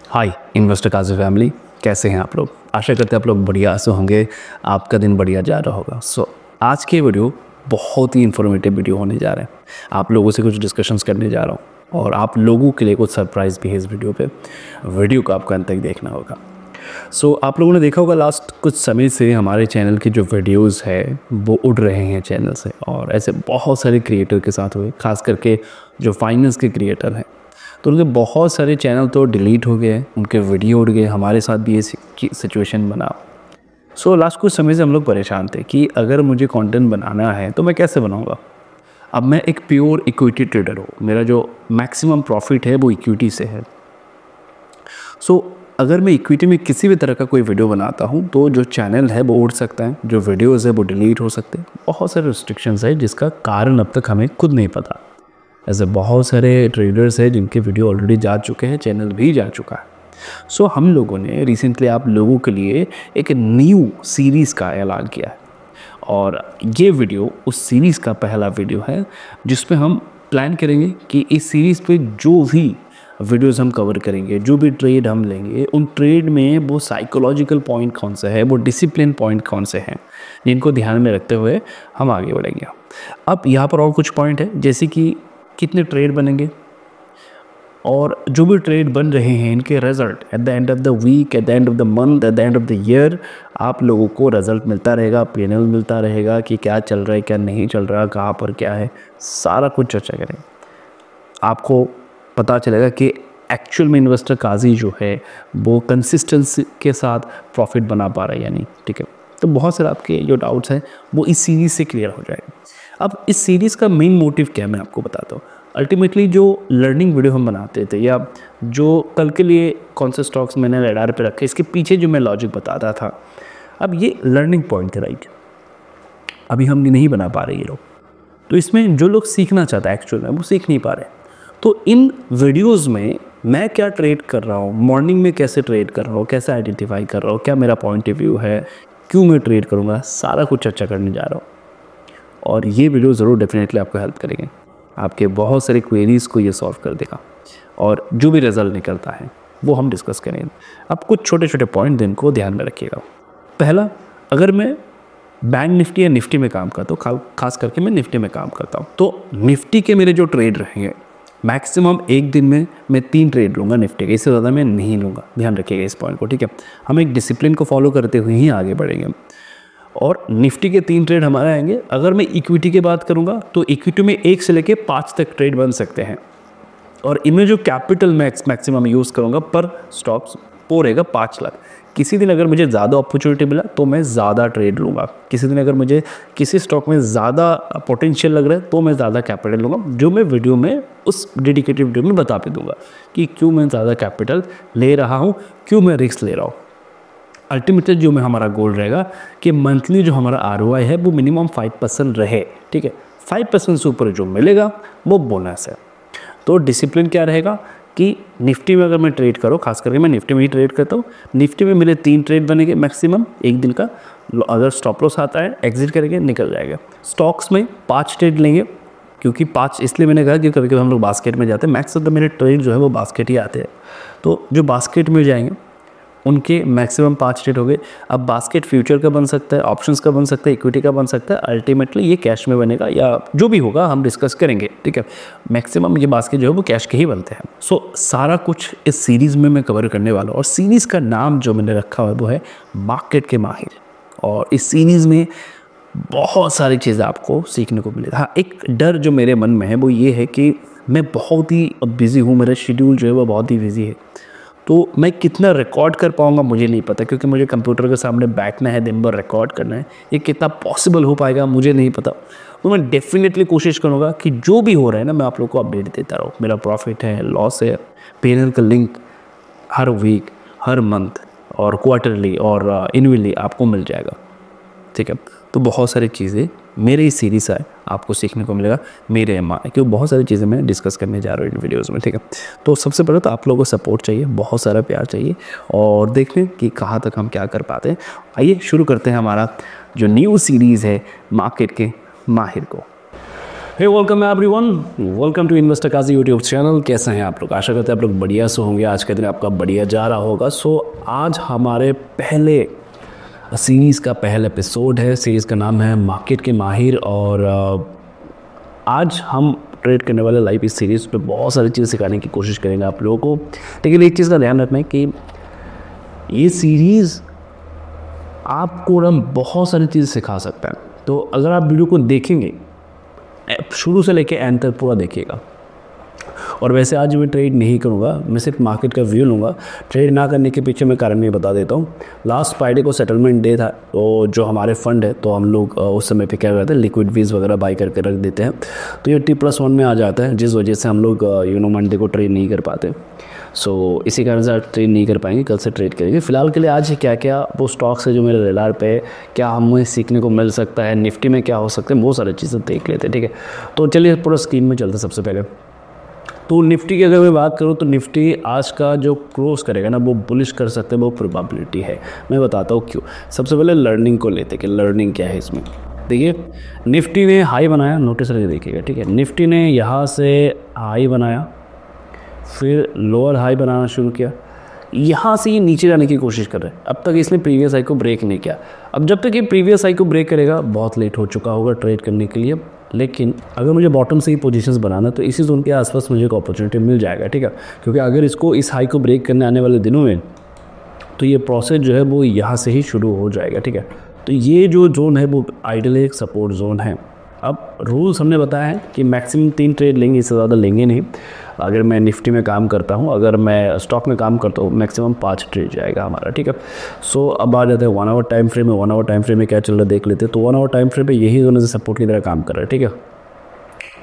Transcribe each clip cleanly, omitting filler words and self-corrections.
हाय investor काजी family, कैसे हैं आप लोग। आशा करते हैं आप लोग बढ़िया से होंगे, आपका दिन बढ़िया जा रहा होगा। आज के वीडियो बहुत ही इन्फॉर्मेटिव वीडियो होने जा रहे हैं। आप लोगों से कुछ डिस्कशंस करने जा रहा हूँ और आप लोगों के लिए कुछ सरप्राइज़ भी है इस वीडियो पे। वीडियो को आपको अंत तक देखना होगा। आप लोगों ने देखा होगा लास्ट कुछ समय से हमारे चैनल की जो वीडियोस है वो उड़ रहे हैं चैनल से, और ऐसे बहुत सारे क्रिएटर के साथ हुए, खास करके जो फाइनेंस के क्रिएटर हैं तो उनके बहुत सारे चैनल तो डिलीट हो गए, उनके वीडियो उड़ गए। हमारे साथ भी ये सिचुएशन बना। लास्ट कुछ समय से हम लोग परेशान थे कि अगर मुझे कंटेंट बनाना है तो मैं कैसे बनाऊंगा। अब मैं एक प्योर इक्विटी ट्रेडर हूँ, मेरा जो मैक्सिमम प्रॉफिट है वो इक्विटी से है। अगर मैं इक्विटी में किसी भी तरह का कोई वीडियो बनाता हूँ तो जो चैनल है वो उड़ सकता है, जो वीडियोज़ है वो डिलीट हो सकते हैं। बहुत सारे रिस्ट्रिक्शंस है जिसका कारण अब तक हमें खुद नहीं पता। ऐसे बहुत सारे ट्रेडर्स हैं जिनके वीडियो ऑलरेडी जा चुके हैं, चैनल भी जा चुका है। हम लोगों ने रिसेंटली आप लोगों के लिए एक न्यू सीरीज़ का ऐलान किया है, और ये वीडियो उस सीरीज़ का पहला वीडियो है जिसमें हम प्लान करेंगे कि इस सीरीज़ पे जो भी वीडियोस हम कवर करेंगे, जो भी ट्रेड हम लेंगे, उन ट्रेड में वो साइकोलॉजिकल पॉइंट कौन सा है, वो डिसिप्लिन पॉइंट कौन से हैं, जिनको ध्यान में रखते हुए हम आगे बढ़ेंगे। अब यहाँ पर और कुछ पॉइंट है, जैसे कि कितने ट्रेड बनेंगे और जो भी ट्रेड बन रहे हैं इनके result at the end of the week, at the end of the month, at the end of the year आप लोगों को रिजल्ट मिलता रहेगा, पीएनएल मिलता रहेगा कि क्या चल रहा है, क्या नहीं चल रहा, कहाँ पर क्या है, सारा कुछ चर्चा करेंगे। आपको पता चलेगा कि एक्चुअल में इन्वेस्टर काजी जो है वो कंसिस्टेंसी के साथ प्रॉफिट बना पा रहा है या नहीं। ठीक है, तो बहुत सारे आपके जो डाउट्स हैं वो इस सीरीज़ से क्लियर हो जाएगा। अब इस सीरीज़ का मेन मोटिव क्या है मैं आपको बताता हूँ। अल्टीमेटली जो लर्निंग वीडियो हम बनाते थे, या जो कल के लिए कौन से स्टॉक्स मैंने रडार पे रखे, इसके पीछे जो मैं लॉजिक बताता था, अब ये लर्निंग पॉइंट थे, राइट। अभी हम नहीं बना पा रहे ये लोग, तो इसमें जो लोग सीखना चाहता है एक्चुअल में वो सीख नहीं पा रहे। तो इन वीडियोस में मैं क्या ट्रेड कर रहा हूँ, मॉर्निंग में कैसे ट्रेड कर रहा हूँ, कैसे आइडेंटिफाई कर रहा हूँ, क्या मेरा पॉइंट ऑफ व्यू है, क्यों मैं ट्रेड करूँगा, सारा कुछ चर्चा करने जा रहा हूँ। और ये वीडियो ज़रूर डेफिनेटली आपको हेल्प करेंगे, आपके बहुत सारे क्वेरीज़ को ये सॉल्व कर देगा, और जो भी रिजल्ट निकलता है वो हम डिस्कस करेंगे। अब कुछ छोटे छोटे पॉइंट इनको ध्यान में रखिएगा। पहला, अगर मैं बैंक निफ्टी या निफ्टी में काम करता हूँ, खास करके मैं निफ्टी में काम करता हूँ, तो निफ्टी के मेरे जो ट्रेड रहेंगे मैक्सिमम एक दिन में मैं 3 ट्रेड लूँगा निफ्टी के, इससे ज़्यादा मैं नहीं लूँगा। ध्यान रखिएगा इस पॉइंट को, ठीक है। हम एक डिसिप्लिन को फॉलो करते हुए ही आगे बढ़ेंगे, और निफ्टी के 3 ट्रेड हमारे आएंगे। अगर मैं इक्विटी की बात करूँगा तो इक्विटी में 1 से लेकर 5 तक ट्रेड बन सकते हैं, और इनमें जो कैपिटल मैक्सिमम यूज़ करूँगा पर स्टॉक्स वो रहेगा 5 लाख। किसी दिन अगर मुझे ज़्यादा अपॉर्चुनिटी मिला तो मैं ज़्यादा ट्रेड लूँगा, किसी दिन अगर मुझे किसी स्टॉक में ज़्यादा पोटेंशियल लग रहा है तो मैं ज़्यादा कैपिटल लूँगा, जो मैं वीडियो में उस डेडिकेटेड वीडियो में बता भी दूँगा कि क्यों मैं ज़्यादा कैपिटल ले रहा हूँ, क्यों मैं रिस्क ले रहा हूँ। अल्टीमेटली जो में हमारा गोल रहेगा कि मंथली जो हमारा ROI है वो मिनिमम 5% रहे, ठीक है। 5% से ऊपर जो मिलेगा वो बोनस है। तो डिसिप्लिन क्या रहेगा कि निफ्टी में अगर मैं ट्रेड करूँ, खास करके मैं निफ्टी में ही ट्रेड करता हूँ, निफ्टी में मेरे 3 ट्रेड बनेंगे मैक्सिमम एक दिन का। अगर स्टॉप लॉस आता है एग्जिट करेंगे, निकल जाएगा। स्टॉक्स में 5 ट्रेड लेंगे, क्योंकि 5 इसलिए मैंने कहा कि कभी कभी हम लोग बास्केट में जाते हैं, मैक्स ऑफ द मेरे ट्रेड जो है वो बास्केट ही आते हैं। तो जो बास्केट में जाएंगे उनके मैक्सिमम 5 ट्रेड हो गए। अब बास्केट फ्यूचर का बन सकता है, ऑप्शंस का बन सकता है, इक्विटी का बन सकता है। अल्टीमेटली ये कैश में बनेगा या जो भी होगा हम डिस्कस करेंगे, ठीक है। मैक्सिमम ये बास्केट जो है वो कैश के ही बनते हैं। सारा कुछ इस सीरीज़ में मैं कवर करने वाला हूँ, और सीरीज़ का नाम जो मैंने रखा हुआ है वो है मार्केट के माहिर। और इस सीरीज़ में बहुत सारी चीज़ें आपको सीखने को मिलेगा। हाँ, एक डर जो मेरे मन में है वो ये है कि मैं बहुत ही बिज़ी हूँ, मेरा शेड्यूल जो है वो बहुत ही बिज़ी है, तो मैं कितना रिकॉर्ड कर पाऊँगा मुझे नहीं पता, क्योंकि मुझे कंप्यूटर के सामने बैठना है, दिन भर रिकॉर्ड करना है। ये कितना पॉसिबल हो पाएगा मुझे नहीं पता। तो मैं डेफिनेटली कोशिश करूँगा कि जो भी हो रहा है ना मैं आप लोग को अपडेट देता रहूँ। मेरा प्रॉफिट है, लॉस है, पीएनएल का लिंक हर वीक, हर मंथ और क्वार्टरली और एनुअली आपको मिल जाएगा, ठीक है। तो बहुत सारी चीज़ें मेरे इस सीरीज़ से आपको सीखने को मिलेगा, मेरे क्योंकि बहुत सारी चीज़ें मैं डिस्कस करने जा रहा हूँ इन वीडियोज़ में, ठीक है। तो सबसे पहले तो आप लोगों को सपोर्ट चाहिए, बहुत सारा प्यार चाहिए, और देख लें कि कहाँ तक हम क्या कर पाते हैं। आइए शुरू करते हैं हमारा जो न्यू सीरीज़ है मार्केट के माहिर को। Hey welcome everyone, welcome to investor Kazi YouTube channel. कैसे हैं आप लोग? आशा करते हैं आप लोग बढ़िया से होंगे। आज का दिन आपका बढ़िया जा रहा होगा। सो आज हमारे पहले सीरीज़ का पहला एपिसोड है। सीरीज़ का नाम है मार्केट के माहिर। और आज हम ट्रेड करने वाले लाइव इस सीरीज़ पे बहुत सारी चीज़ें सिखाने की कोशिश करेंगे आप लोगों को। लेकिन एक चीज़ का ध्यान रखना है कि ये सीरीज़ आपको ना बहुत सारी चीज़ें सिखा सकता है। तो अगर आप वीडियो को देखेंगे शुरू से लेके एंड तक पूरा देखिएगा। और वैसे आज मैं ट्रेड नहीं करूँगा, मैं सिर्फ मार्केट का व्यू लूँगा। ट्रेड ना करने के पीछे मैं कारण भी बता देता हूँ। लास्ट फ्राइडे को सेटलमेंट डे था, तो जो हमारे फंड है तो हम लोग उस समय पे क्या करते हैं, लिक्विड वीज वगैरह बाई करके रख देते हैं। तो ये T+1 में आ जाता है, जिस वजह से हम लोग मंडे को ट्रेड नहीं कर पाते। सो इसी कारण से आज ट्रेड नहीं कर पाएंगे, कल से ट्रेड करेंगे। फिलहाल के लिए आज क्या क्या वो स्टॉक्स है जो मेरे रेडार पे क्या हमें सीखने को मिल सकता है, निफ्टी में क्या हो सकता है, बहुत सारी चीज़ें देख लेते हैं। ठीक है, तो चलिए पूरा स्क्रीन में चलते हैं। सबसे पहले तो निफ्टी की अगर मैं बात करूँ तो निफ्टी आज का जो क्लोज करेगा ना वो बुलिश कर सकते हैं, वो प्रोबेबिलिटी है। मैं बताता हूँ क्यों। सबसे पहले लर्निंग को लेते हैं कि लर्निंग क्या है इसमें। देखिए निफ्टी ने हाई बनाया, नोटिस करके देखिएगा। ठीक है, निफ्टी ने यहाँ से हाई बनाया, फिर लोअर हाई बनाना शुरू किया, यहाँ से ये नीचे जाने की कोशिश कर रहा है। अब तक इसने प्रीवियस हाई को ब्रेक नहीं किया। अब जब तक ये प्रीवियस हाई को ब्रेक करेगा बहुत लेट हो चुका होगा ट्रेड करने के लिए। लेकिन अगर मुझे बॉटम से ही पोजीशंस बनाना तो इसी जोन के आसपास मुझे एक अपॉर्चुनिटी मिल जाएगा। ठीक है, क्योंकि अगर इसको इस हाई को ब्रेक करने आने वाले दिनों में तो ये प्रोसेस जो है वो यहाँ से ही शुरू हो जाएगा। ठीक है, तो ये जो जोन है वो आइडियली एक सपोर्ट जोन है। अब रूल्स हमने बताया है कि मैक्सिमम 3 ट्रेड लेंगे, इससे ज़्यादा लेंगे नहीं। अगर मैं निफ्टी में काम करता हूँ, अगर मैं स्टॉक में काम करता हूँ, मैक्सिमम 5 ट्रेड जाएगा हमारा। ठीक है, सो अब आ जाते हैं 1 आवर टाइम फ्रेम में। 1 आवर टाइम फ्रेम में क्या चल रहा है देख लेते हैं। तो 1 आवर टाइम फ्रेम में यही दोनों से सपोर्ट की तरह काम कर रहा है। ठीक है,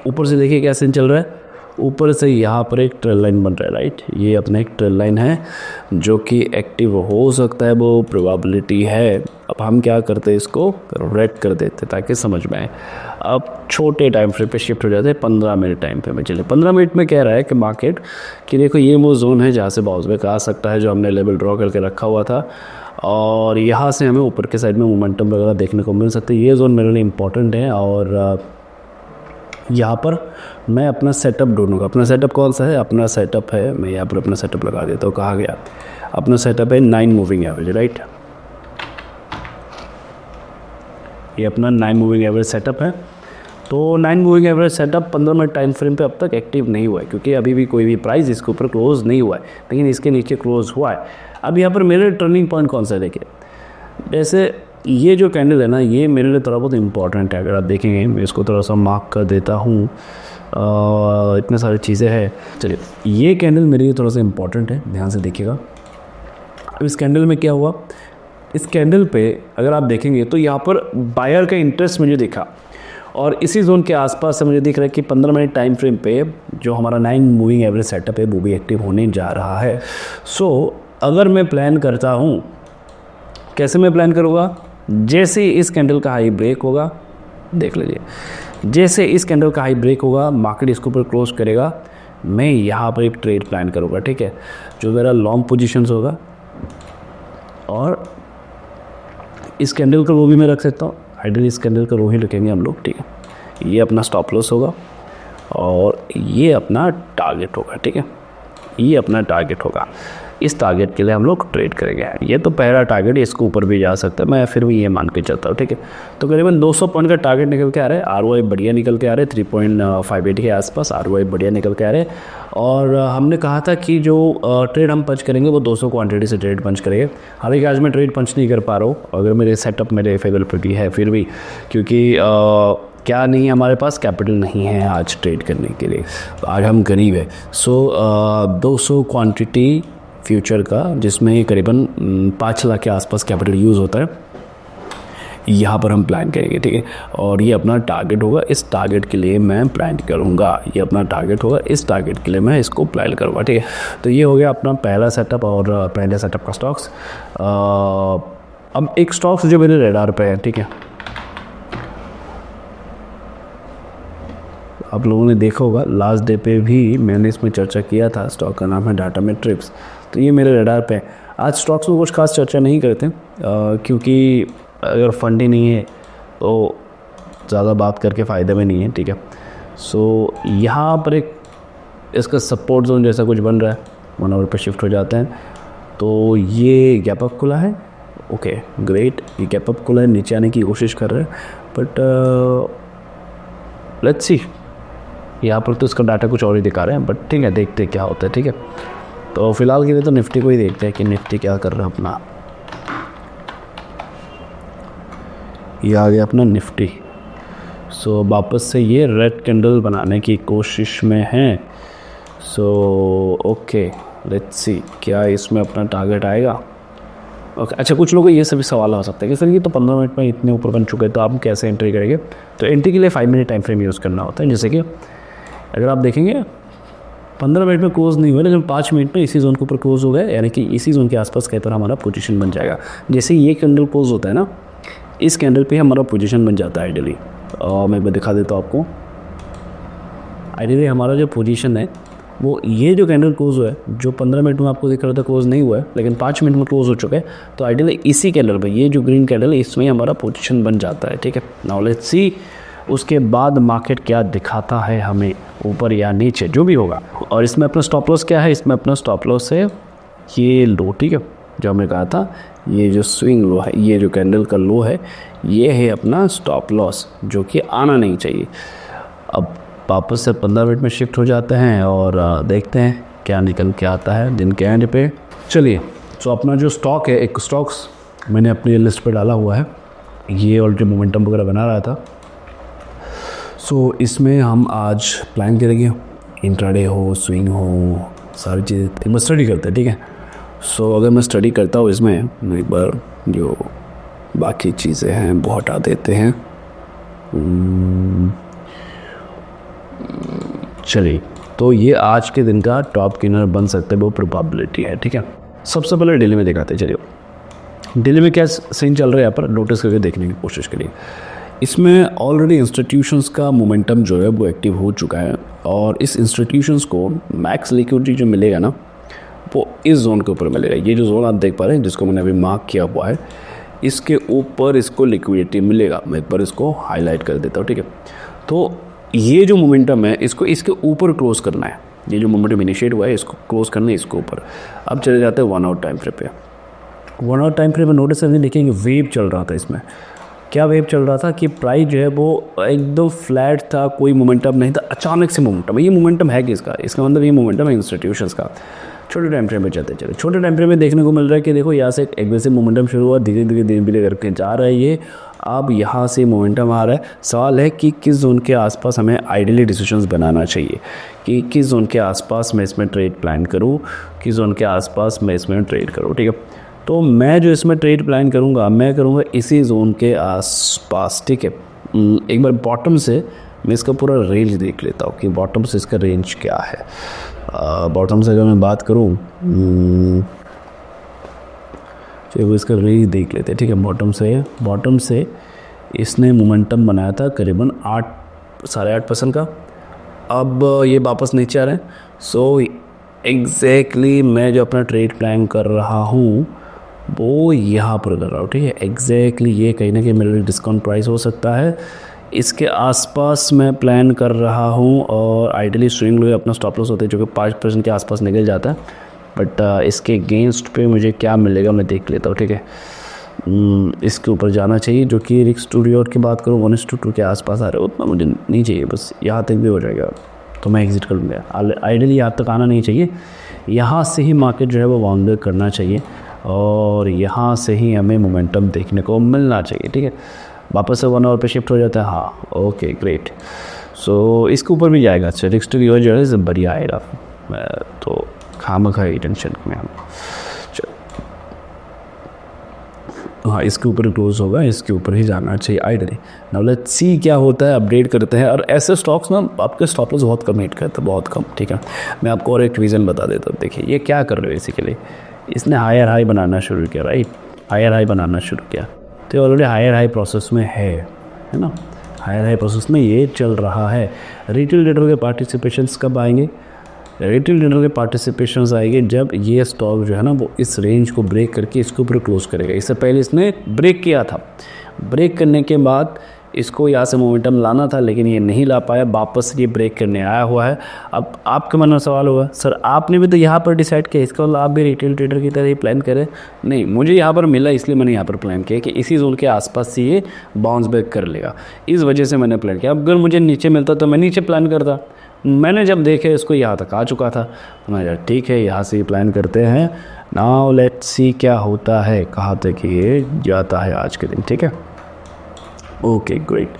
ऊपर से देखिए क्या सीन चल रहा है। ऊपर से यहाँ पर एक ट्रेल लाइन बन रहा है, राइट। ये अपना एक ट्रेल लाइन है जो कि एक्टिव हो सकता है, वो प्रोबेबिलिटी है। अब हम क्या करते हैं, इसको रेड कर देते ताकि समझ में आए। अब छोटे टाइम फ्रेम पे शिफ्ट हो जाते हैं 15 मिनट टाइम पे में। चलिए 15 मिनट में कह रहा है कि मार्केट कि देखो ये वो जोन है जहाँ से बाउंस बैक आ सकता है, जो हमने लेवल ड्रॉ करके रखा हुआ था। और यहाँ से हमें ऊपर के साइड में मोमेंटम वगैरह देखने को मिल सकता है। ये जोन मेरे लिए इंपॉर्टेंट है। और यहाँ पर मैं अपना सेटअप ढूंढूंगा। अपना सेटअप कौन सा है? अपना सेटअप है, मैं यहाँ पर अपना सेटअप लगा देता हूँ। कहाँ गया? अपना सेटअप है 9 मूविंग एवरेज, राइट। ये अपना 9 मूविंग एवरेज सेटअप है। तो 9 moving average setup 15 minute time frame पे अब तक एक्टिव नहीं हुआ है, क्योंकि अभी भी कोई भी प्राइस इसके ऊपर क्लोज नहीं हुआ है, लेकिन इसके नीचे क्लोज हुआ है। अब यहाँ पर मेरे टर्निंग पॉइंट कौन सा है देखिए। जैसे ये जो कैंडल है ना, ये मेरे लिए थोड़ा बहुत इंपॉर्टेंट है। अगर आप देखेंगे, मैं इसको थोड़ा सा मार्क कर देता हूँ। इतने सारी चीज़ें हैं। चलिए, ये कैंडल मेरे लिए थोड़ा सा इंपॉर्टेंट है, ध्यान से देखिएगा। अब इस कैंडल में क्या हुआ, इस कैंडल पे अगर आप देखेंगे तो यहाँ पर बायर का इंटरेस्ट मुझे दिखा, और इसी जोन के आसपास से मुझे दिख रहा है कि 15 मिनट टाइम फ्रेम पे जो हमारा 9 मूविंग एवरेज सेटअप है वो भी एक्टिव होने जा रहा है। सो अगर मैं प्लान करता हूँ, कैसे मैं प्लान करूँगा, जैसे इस कैंडल का हाई ब्रेक होगा, देख लीजिए, जैसे इस कैंडल का हाई ब्रेक होगा, मार्केट इसके ऊपर क्लोज करेगा, मैं यहाँ पर एक ट्रेड प्लान करूँगा। ठीक है, जो मेरा लॉन्ग पोजीशंस होगा, और इस कैंडल का रो भी मैं रख सकता हूँ। आइडियली इस कैंडल का रो ही रखेंगे हम लोग। ठीक है, ये अपना स्टॉप लॉस होगा और ये अपना टारगेट होगा। ठीक है, ये अपना टारगेट होगा। इस टारगेट के लिए हम लोग ट्रेड करेंगे। ये तो पहला टारगेट, इसको ऊपर भी जा सकता है, मैं फिर भी ये मान के चलता हूँ। ठीक है, तो करीबन 200 पॉइंट का टारगेट निकल के आ रहा है। आरओआई बढ़िया निकल के आ रहे हैं, 3.58 के आसपास आरओआई बढ़िया निकल के आ रहे हैं। और हमने कहा था कि जो ट्रेड हम पंच करेंगे वो 200 क्वांटिटी से ट्रेड पंच करेंगे। हालांकि आज मैं ट्रेड पंच नहीं कर पा रहा हूँ, अगर मेरे सेटअप मेरे फेवरेट पर भी है फिर भी, क्योंकि क्या नहीं, हमारे पास कैपिटल नहीं है आज ट्रेड करने के लिए, आज हम गरीब है। सो 200 क्वांटिटी फ्यूचर का, जिसमें करीबन 5 लाख के आसपास कैपिटल यूज़ होता है, यहाँ पर हम प्लान करेंगे। ठीक है, और ये अपना टारगेट होगा। इस टारगेट के लिए मैं प्लान करूँगा। ये अपना टारगेट होगा, इस टारगेट के लिए मैं इसको प्लान करूँगा। ठीक है, तो ये हो गया अपना पहला सेटअप और पहले सेटअप का स्टॉक्स। अब एक स्टॉक्स जो मेरे रेडार पे है, ठीक है, आप लोगों ने देखा होगा लास्ट डे पे भी मैंने इसमें चर्चा किया था। स्टॉक का नाम है डाटा मैट्रिक्स। तो ये मेरे रडार पे है। आज स्टॉक्स में कुछ खास चर्चा नहीं करते, क्योंकि अगर फंड ही नहीं है तो ज़्यादा बात करके फ़ायदा में नहीं है। ठीक है, सो यहाँ पर एक इसका सपोर्ट जोन जैसा कुछ बन रहा है, 1 आवर पे शिफ्ट हो जाते हैं। तो ये गैप अप खुला है, ओके ग्रेट, ये गैप अप खुला है, नीचे आने की कोशिश कर रहे हैं, बट लेट्स सी। यहाँ पर तो इसका डाटा कुछ और ही दिखा रहे हैं, बट ठीक है, देखते हैं क्या होता है। ठीक है, तो फिलहाल के लिए तो निफ्टी को ही देखते हैं कि निफ्टी क्या कर रहा है अपना। ये आ गया अपना निफ्टी। सो वापस से ये रेड कैंडल बनाने की कोशिश में है। सो ओके लेट्स सी क्या इसमें अपना टारगेट आएगा। ओके अच्छा, कुछ लोगों को ये सभी सवाल हो सकता है कि सर ये तो 15 मिनट में इतने ऊपर बन चुके हैं, तो आप कैसे एंट्री करेंगे। तो एंट्री के लिए 5 मिनट टाइम फ्रेम यूज़ करना होता है। जैसे कि अगर आप देखेंगे 15 मिनट में क्लोज नहीं हुआ, लेकिन 5 मिनट में इसी जोन के ऊपर क्लोज हो गए, यानी कि इसी जोन के आसपास कहीं पर हमारा पोजीशन बन जाएगा। जैसे ये कैंडल क्लोज होता है ना, इस कैंडल पे हमारा पोजीशन बन जाता है आइडियली। और मैं दिखा देता हूँ आपको। आइडियली हमारा जो पोजीशन है वो ये जो कैंडल क्लोज हुआ है, जो 15 मिनट में आपको दिख रहा था क्लोज नहीं हुआ है, लेकिन 5 मिनट में क्लोज हो चुका है, तो आइडियली इसी कैंडल पे ये जो ग्रीन कैंडल है इसमें हमारा पोजीशन बन जाता है। ठीक है, नाउ लेट्स सी उसके बाद मार्केट क्या दिखाता है हमें, ऊपर या नीचे जो भी होगा। और इसमें अपना स्टॉप लॉस क्या है, इसमें अपना स्टॉप लॉस है ये लो। ठीक है, जो हमने कहा था ये जो स्विंग लो है, ये जो कैंडल का लो है, ये है अपना स्टॉप लॉस, जो कि आना नहीं चाहिए। अब वापस से 15 मिनट में शिफ्ट हो जाते हैं और देखते हैं क्या निकल के आता है दिन के एंड पे। चलिए, तो अपना जो स्टॉक है, एक स्टॉक्स मैंने अपनी लिस्ट पे डाला हुआ है, ये ऑलरेडी मोमेंटम वगैरह बना रहा था। सो इसमें हम आज प्लान करेंगे, इंट्राडे हो, स्विंग हो, सारी चीज़ें मैं स्टडी करते हैं। ठीक है, सो अगर मैं स्टडी करता हूँ इसमें, एक बार जो बाकी चीज़ें हैं वो हटा देते हैं। चलिए, तो ये आज के दिन का टॉप गेनर बन सकता है, वो प्रोबेबिलिटी है। ठीक है, सबसे पहले दिल्ली में दिखाते हैं। चलिए दिल्ली में क्या सीन चल रहा है यहाँ पर नोटिस करके देखने की कोशिश करिए। इसमें ऑलरेडी इंस्टीट्यूशंस का मोमेंटम जो है वो एक्टिव हो चुका है, और इस इंस्टीट्यूशंस को मैक्स लिक्विडिटी जो मिलेगा ना, वो इस जोन के ऊपर मिलेगा। ये जो जोन आप देख पा रहे हैं जिसको मैंने अभी मार्क किया हुआ है, इसके ऊपर इसको लिक्विडिटी मिलेगा। मैं एक बार इसको हाईलाइट कर देता हूँ। ठीक है, तो ये जो मोमेंटम है इसको इसके ऊपर क्लोज करना है। ये जो मोमेंटम इनिशिएट हुआ है इसको क्लोज करना है इसके ऊपर। अब चले जाते हैं 1 आवर टाइम फ्रेम पे। 1 आवर टाइम फ्रेम में नोटिस करके देखेंगे वेव चल रहा था। इसमें क्या वेव चल रहा था कि प्राइस जो है वो एकदम फ्लैट था, कोई मोमेंटम नहीं था, अचानक से मोमेंटम। ये मोमेंटम है किसका, इसका मतलब ये मोमेंटम है इंस्टीट्यूशंस का। छोटे टाइम फ्रेम में चलते चले, छोटे टाइम फ्रेम में देखने को मिल रहा है कि देखो यहाँ से एक एग्रेसिव मोमेंटम शुरू हुआ, धीरे धीरे धीरे धीरे करके जा रहा है ये। अब यहाँ से मोमेंटम आ रहा है। सवाल है कि किस जोन के आसपास हमें आइडियली डिसीजंस बनाना चाहिए, कि किस जोन के आसपास मैं इसमें ट्रेड प्लान करूँ, किस जोन के आसपास मैं इसमें ट्रेड करूँ। ठीक है, तो मैं जो इसमें ट्रेड प्लान करूँगा, मैं करूँगा इसी जोन के आसपास। ठीक है, एक बार बॉटम से मैं इसका पूरा रेंज देख लेता हूँ कि बॉटम से इसका रेंज क्या है। बॉटम से अगर मैं बात करूँ, चलिए वो इसका रेंज देख लेते हैं। ठीक है, बॉटम से इसने मोमेंटम बनाया था करीबन 8-8.5% का। अब ये वापस नीचे आ रहे हैं। सो एग्जैक्टली मैं जो अपना ट्रेड प्लान कर रहा हूँ वो यहाँ पर कर रहा हूँ। ठीक है, एग्जैक्टली ये कहीं ना कहीं मेरे डिस्काउंट प्राइस हो सकता है, इसके आसपास मैं प्लान कर रहा हूँ। और आइडियली स्विंग लो अपना स्टॉप लॉस होते हैं जो कि 5% के आसपास निकल जाता है, बट इसके अगेंस्ट पे मुझे क्या मिलेगा मैं देख लेता हूँ। ठीक है, इसके ऊपर जाना चाहिए, जो कि रिस्क टू रिवॉर्ड की बात करूँ 1:2 के आसपास आ रहा है, उतना मुझे नहीं चाहिए, बस यहाँ तक भी हो जाएगा तो मैं एग्जिट कर लूँगा। आइडियली यहाँ तक आना नहीं चाहिए, यहाँ से ही मार्केट जो है वो बाउंड बैक करना चाहिए, और यहाँ से ही हमें मोमेंटम देखने को मिलना चाहिए। ठीक है, वापस से 1 आवर पे शिफ्ट हो जाता है। हाँ ओके ग्रेट, सो इसके ऊपर भी जाएगा। अच्छा, रिस्क टू रिवॉर्ड जो है बढ़िया आएगा, तो खामखा ही टेंशन में हम। हाँ, इसके ऊपर क्लोज होगा, इसके ऊपर ही जाना चाहिए आइडियली। नाउ लेट्स सी क्या होता है, अपडेट करते हैं। और ऐसे स्टॉक्स ना आपके स्टॉप लॉस बहुत कम हिट करते हैं, बहुत कम। ठीक है, मैं आपको और एक रीज़न बता देता हूँ। देखिए ये क्या कर रहे हो, बेसिकली इसने हायर हाई बनाना शुरू किया, राइट, हायर हाई बनाना शुरू किया, तो ऑलरेडी हायर हाई प्रोसेस में है ना, हायर हाई प्रोसेस में ये चल रहा है। रिटेल ट्रेडर के पार्टिसिपेशंस कब आएंगे, रिटेल ट्रेडर के पार्टिसिपेशंस आएंगे जब ये स्टॉक जो है ना वो इस रेंज को ब्रेक करके इसके ऊपर क्लोज करेगा। इससे पहले इसने ब्रेक किया था, ब्रेक करने के बाद इसको यहाँ से मोमेंटम लाना था, लेकिन ये नहीं ला पाया, वापस ये ब्रेक करने आया हुआ है। अब आपके मन में सवाल होगा, सर आपने भी तो यहाँ पर डिसाइड किया, इसका मतलब आप भी रिटेल ट्रेडर की तरह ही प्लान करें? नहीं, मुझे यहाँ पर मिला इसलिए मैंने यहाँ पर प्लान किया कि इसी जोन के आसपास से ये बाउंस बैक कर लेगा, इस वजह से मैंने प्लान किया। अब अगर मुझे नीचे मिलता तो मैं नीचे प्लान करता। मैंने जब देखे इसको यहाँ तक आ चुका था, तो मैं ठीक है यहाँ से प्लान करते हैं। नाउ लेट्स सी क्या होता है, कहाँ तक ये जाता है आज के दिन। ठीक है, ओके ग्रेट।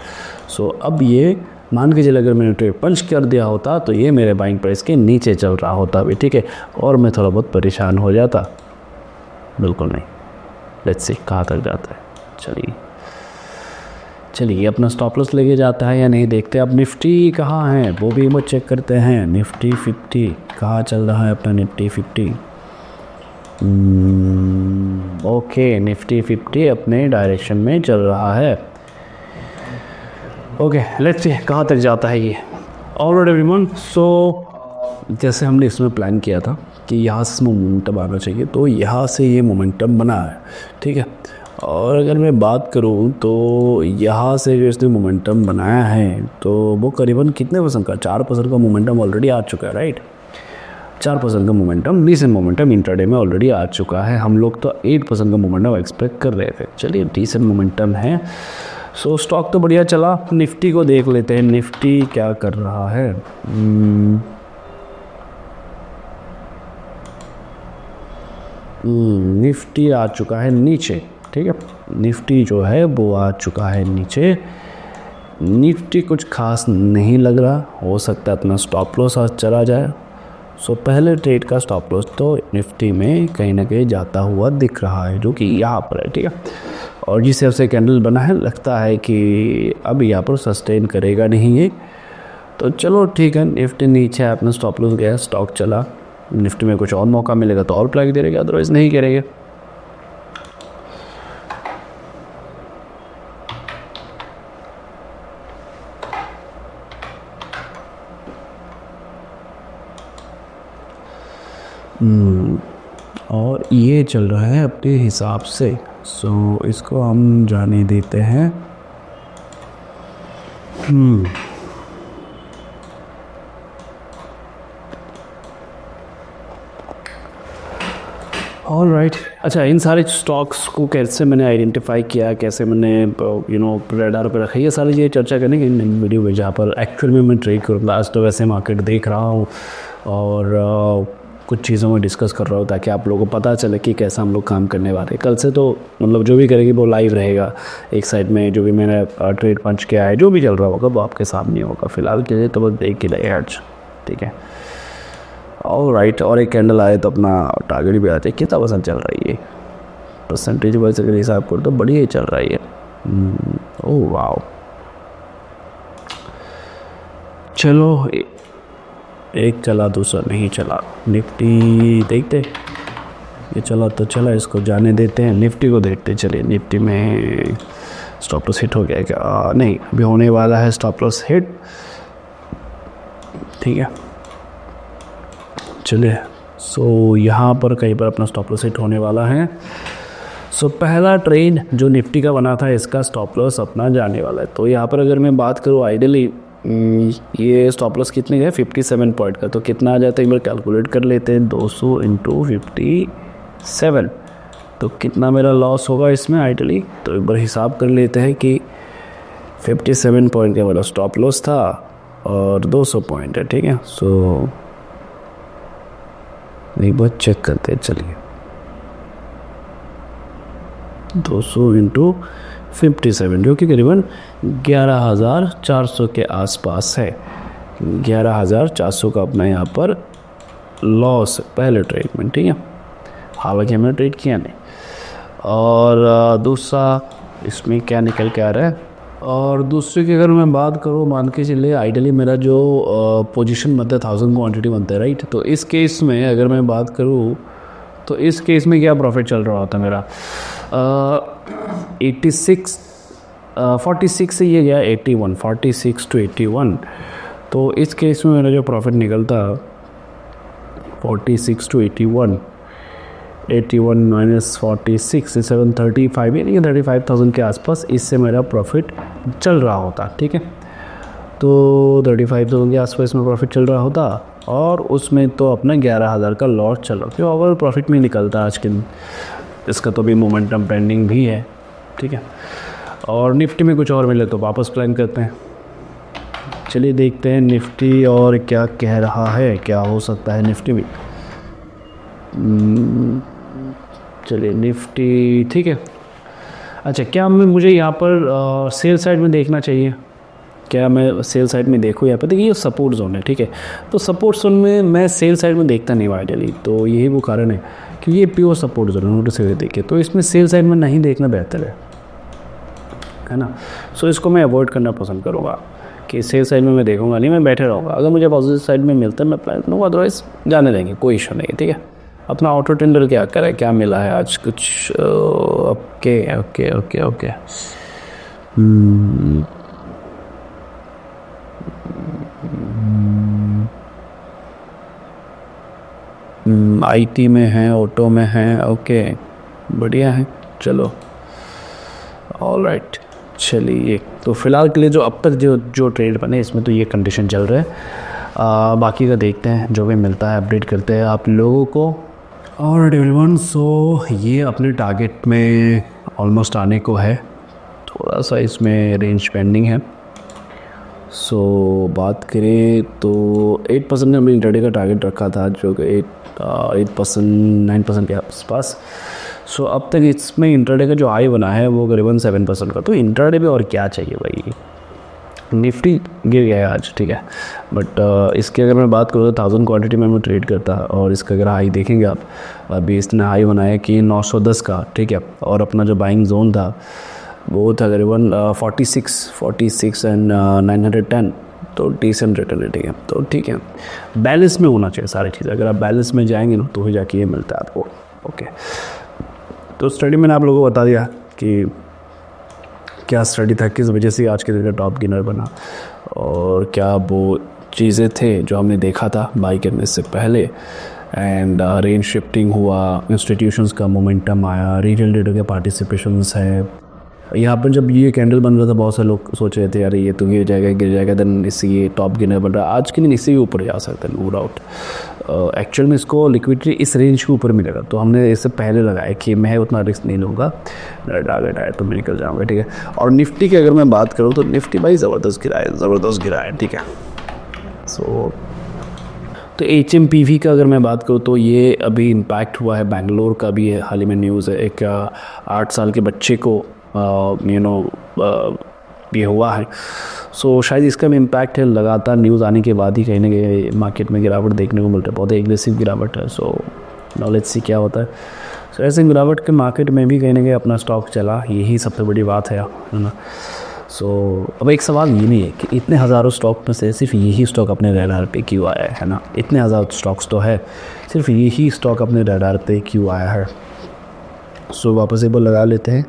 सो अब ये मान के चलिए अगर मैंने ट्रेड पंच कर दिया होता तो ये मेरे बाइंग प्राइस के नीचे चल रहा होता अभी। ठीक है, और मैं थोड़ा बहुत परेशान हो जाता। बिल्कुल नहीं, लेट्स सी कहाँ तक जाता है। चलिए अपना स्टॉप लॉस लेके जाता है या नहीं देखते। अब निफ्टी कहाँ है वो भी हम चेक करते हैं। निफ्टी 50 कहाँ चल रहा है अपना निफ्टी 50? ओके, निफ्टी 50 अपने डायरेक्शन में चल रहा है। ओके लेट्स सी कहाँ तक जाता है ये। ऑलराइट एवरीवन, सो जैसे हमने इसमें प्लान किया था कि यहाँ से मोमेंटम आना चाहिए, तो यहाँ से ये मोमेंटम बना है। ठीक है, और अगर मैं बात करूँ तो यहाँ से जो इसने मोमेंटम बनाया है तो वो करीबन कितने परसेंट का, 4% का मोमेंटम ऑलरेडी आ चुका है, राइट। 4% का मोमेंटम, डिसेंट मोमेंटम इंट्राडे में ऑलरेडी आ चुका है। हम लोग तो 8% का मोमेंटम एक्सपेक्ट कर रहे थे। चलिए डिसेंट मोमेंटम है। सो स्टॉक तो बढ़िया चला। निफ्टी को देख लेते हैं, निफ्टी क्या कर रहा है। निफ्टी आ चुका है नीचे। ठीक है, निफ्टी जो है वो आ चुका है नीचे। निफ्टी कुछ खास नहीं लग रहा, हो सकता है अपना स्टॉप लॉस आज चला जाए। सो पहले ट्रेड का स्टॉप लॉस तो निफ्टी में कहीं ना कहीं जाता हुआ दिख रहा है, जो कि यहाँ पर है। ठीक है, और जिस हिसाब से कैंडल बना है लगता है कि अब यहाँ पर सस्टेन करेगा नहीं ये। तो चलो ठीक है, निफ्टी नीचे अपना स्टॉप लॉस गया, स्टॉक चला। निफ्टी में कुछ और मौका मिलेगा तो और प्लान करेगा, अदरवाइज नहीं करेगा। और ये चल रहा है अपने हिसाब से। सो इसको हम जाने देते हैं। All right. अच्छा, इन सारे स्टॉक्स को कैसे मैंने आइडेंटिफाई किया, कैसे मैंने रेडार पर रखा, ये सारी चीज़ें चर्चा करने की वीडियो में, जहाँ पर एक्चुअल में मैं ट्रेड करूँगा। आज तो वैसे मार्केट देख रहा हूँ और कुछ चीज़ों में डिस्कस कर रहा हूँ ताकि आप लोगों को पता चले कि कैसा हम लोग काम करने वाले हैं। कल से तो मतलब जो भी करेगी वो लाइव रहेगा। एक साइड में जो भी मैंने ट्रेड पंच किया है, जो भी चल रहा होगा वो आपके सामने होगा। फिलहाल के लिए तो बस देख के रहे आज। ठीक है, ऑल राइट। और एक कैंडल आए तो अपना टारगेट भी आते। कितना परसेंट चल रही है परसेंटेज वाइज अगर हिसाब करो तो बढ़िया ही चल रही है। ओह वाओ, चलो एक चला दूसरा नहीं चला। निफ्टी देखते, ये चला तो चला, इसको जाने देते हैं। निफ्टी को देखते चलिए। निफ्टी में स्टॉप लॉस हिट हो गया क्या? नहीं, अभी होने वाला है स्टॉप लॉस हिट। ठीक है, चलिए। सो यहाँ पर कहीं पर अपना स्टॉप लॉस हिट होने वाला है। सो पहला ट्रेड जो निफ्टी का बना था, इसका स्टॉप लॉस अपना जाने वाला है। तो यहाँ पर अगर मैं बात करूँ आइडियली ये स्टॉप लॉस कितने का है, 57 पॉइंट का। तो कितना आ जाता है एक बार कैलकुलेट कर लेते हैं। 200 × 57, तो कितना मेरा लॉस होगा इसमें आइडियली। तो एक बार हिसाब कर लेते हैं कि 57 पॉइंट का मेरा स्टॉप लॉस था और 200 पॉइंट है। ठीक है, सो एक बार चेक करते हैं। चलिए 200 × 57 जो कि करीबन 11,400 के आसपास है। 11,400 का अपना यहाँ पर लॉस पहले ट्रेड में। ठीक है, हालांकि हमने ट्रेड किया नहीं। और दूसरा इसमें क्या निकल के आ रहा है। और दूसरे की अगर मैं बात करूँ, मान के चलिए आइडियली मेरा जो पोजीशन बनता है 1000 क्वांटिटी बनता है, राइट। तो इस केस में अगर मैं बात करूँ तो इस केस में क्या प्रॉफिट चल रहा होता मेरा, 46 से ये गया 81, 46 to 81। तो इस केस में मेरा जो प्रॉफिट निकलता 46 to 81, 81 माइनस 46 735 यानी 35,000 के आसपास इससे मेरा प्रॉफिट चल रहा होता। ठीक है, तो 35,000 के आसपास में प्रॉफिट चल रहा होता और उसमें तो अपना 11,000 का लॉस चल रहा, तो ओवरऑल प्रॉफिट में निकलता आज के दिन। इसका तो भी मोमेंटम पेंडिंग भी है। ठीक है, और निफ्टी में कुछ और मिले तो वापस प्लान करते हैं। चलिए देखते हैं निफ्टी और क्या कह रहा है, क्या हो सकता है निफ्टी में। चलिए निफ्टी ठीक है। अच्छा, क्या मुझे यहाँ पर सेल साइड में देखना चाहिए? क्या मैं सेल साइड में देखूँ? यहाँ पर देखिए ये सपोर्ट जोन है। ठीक है, तो सपोर्ट जोन में मैं सेल साइड में देखता नहीं आइडियली, तो यही वो कारण है कि ये प्योर सपोर्ट जोन है। नोटिस करके देखिए, तो इसमें सेल साइड में नहीं देखना बेहतर है ना। सो इसको मैं अवॉइड करना पसंद करूँगा कि सेल साइड में मैं देखूँगा नहीं, मैं बैठे रहूँगा। अगर मुझे पॉजिटिव साइड में मिलता है मैं प्लान करूँगा, अदरवाइज़ जाने देंगे, कोई इशू नहीं है। ठीक है, अपना ऑटो टेंडर क्या करे, क्या मिला है आज कुछ? Okay okay okay okay IT में है, ऑटो में है। ओके बढ़िया है, चलो ऑलराइट। चलिए, तो फ़िलहाल के लिए जो अब तक जो ट्रेड बने इसमें तो ये कंडीशन चल रहा है। बाकी का देखते हैं, जो भी मिलता है अपडेट करते हैं आप लोगों को। और एवरीवन, सो ये अपने टारगेट में ऑलमोस्ट आने को है, थोड़ा सा इसमें रेंज पेंडिंग है। सो बात करें तो 8% ने हमने इंट्राडे का टारगेट रखा था, जो कि 8% 9% के आसपास। सो अब तक इसमें इंट्राडे का जो हाई बना है वो करीबन 7% का। तो इंट्राडे पे और क्या चाहिए भाई। निफ्टी गिर गया है आज, ठीक है, बट इसकी अगर मैं बात करूँ तो 1000 क्वांटिटी में मैं ट्रेड करता है। और इसका अगर हाई देखेंगे आप, अभी इसने हाई बनाया कि 910 का। ठीक है, और अपना जो बाइंग जोन था वो था करीबन 46 एंड 910, तो डिसेंट रिटर्न है। ठीक है, तो ठीक है, बैलेंस में होना चाहिए सारी चीज़ें। अगर आप बैलेंस में जाएंगे ना तो ही जाके ये मिलता है आपको। ओके, तो स्टडी मैंने आप लोगों को बता दिया कि क्या स्टडी था, किस वजह से आज के दिन का टॉप गेनर बना, और क्या वो चीज़ें थे जो हमने देखा था बाई करने से पहले। एंड रेंज शिफ्टिंग हुआ, इंस्टीट्यूशंस का मोमेंटम आया, रिटेल डेटा के पार्टिसिपेशंस है। यहाँ पर जब ये कैंडल बन रहा था बहुत सारे लोग सोच रहे थे यार ये तो गिर जाएगा, देन इससे ये टॉप गेनर बन रहा है। आज के दिन इससे भी ऊपर जा सकता है, नो डाउट। एक्चुअल में इसको लिक्विडिटी इस रेंज के ऊपर मिलेगा, तो हमने इससे पहले लगाया कि मैं उतना रिस्क नहीं लूँगा, मेरा टारगेट आया तो मैं निकल जाऊँगा। ठीक है, और निफ्टी की अगर मैं बात करूँ तो निफ्टी भाई ज़बरदस्त गिरा है। ठीक है, सो तो HMPV का अगर मैं बात करूँ तो ये अभी इम्पैक्ट हुआ है, बेंगलोर का भी है, हाल ही में न्यूज़ है। एक 8 साल के बच्चे को ये हुआ है। सो शायद इसका भी इम्पैक्ट है। लगातार न्यूज़ आने के बाद ही कहीं ना कहीं मार्केट में गिरावट देखने को मिलता है, बहुत एग्रेसिव गिरावट है। सो नॉलेज सी क्या होता है। सो ऐसे गिरावट के मार्केट में भी कहीं ना कहीं अपना स्टॉक चला, यही सबसे बड़ी बात है ना। सो अब एक सवाल ये नहीं है कि इतने हज़ारों स्टॉक में से सिर्फ यही स्टॉक अपने रडार पे क्यों आया है ना। इतने हज़ार स्टॉक्स तो है, सिर्फ यही स्टॉक अपने रडार पे क्यों आया है। सो वापस एक बार लगा लेते हैं।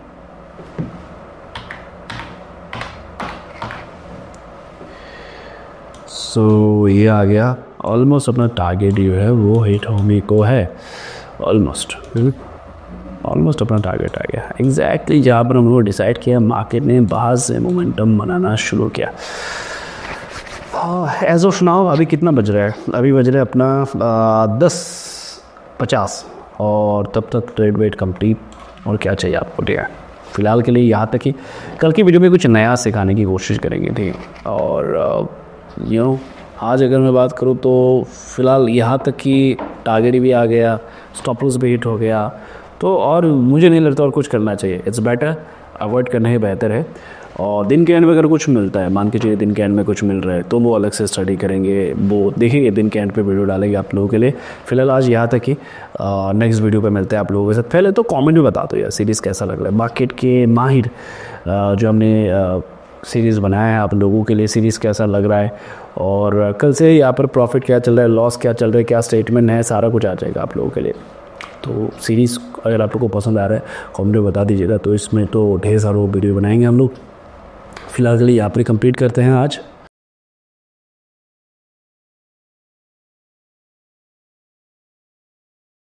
सो ये आ गया, ऑलमोस्ट अपना टारगेट जो है वो हिट होने को है। ऑलमोस्ट अपना टारगेट आ गया एग्जैक्टली जहाँ पर हम लोग डिसाइड किया। मार्केट ने बाहर से मोमेंटम बनाना शुरू किया। एज ऑफ नाउ अभी कितना बज रहा है? अभी बज रहा है अपना 10:50, और तब तक ट्रेड वेट कंप्लीट। और क्या चाहिए आपको? ठीक है, फ़िलहाल के लिए यहाँ तक ही। कल की वीडियो में कुछ नया सिखाने की कोशिश करेंगे। ठीक है, और आज अगर मैं बात करूँ तो फ़िलहाल यहाँ तक कि टारगेट भी आ गया, स्टॉप लॉस भी हिट हो गया, तो और मुझे नहीं लगता और कुछ करना चाहिए। इट्स बेटर, अवॉइड करना ही बेहतर है। और दिन के एंड में अगर कुछ मिलता है, मान के चलिए दिन के एंड में कुछ मिल रहा है, तो वो अलग से स्टडी करेंगे, वो देखेंगे, दिन के एंड पे वीडियो डालेंगे आप लोगों के लिए। फ़िलहाल आज यहाँ तक ही, नेक्स्ट वीडियो पे मिलते हैं आप लोगों के साथ। पहले तो कमेंट में बता दो यार सीरीज़ कैसा लग रहा है। मार्केट के माहिर जो हमने सीरीज़ बनाया है आप लोगों के लिए, सीरीज़ कैसा लग रहा है, और कल से यहाँ पर प्रॉफिट क्या चल रहा है, लॉस क्या चल रहा है, क्या स्टेटमेंट है, सारा कुछ आ जाएगा आप लोगों के लिए। तो सीरीज़ अगर आप लोगों को पसंद आ रहा है कमेंट में बता दीजिएगा, तो इसमें तो ढेर सारा वीडियो बनाएंगे हम लोग। फ़िलहाल के लिए यहाँ पर कंप्लीट करते हैं आज।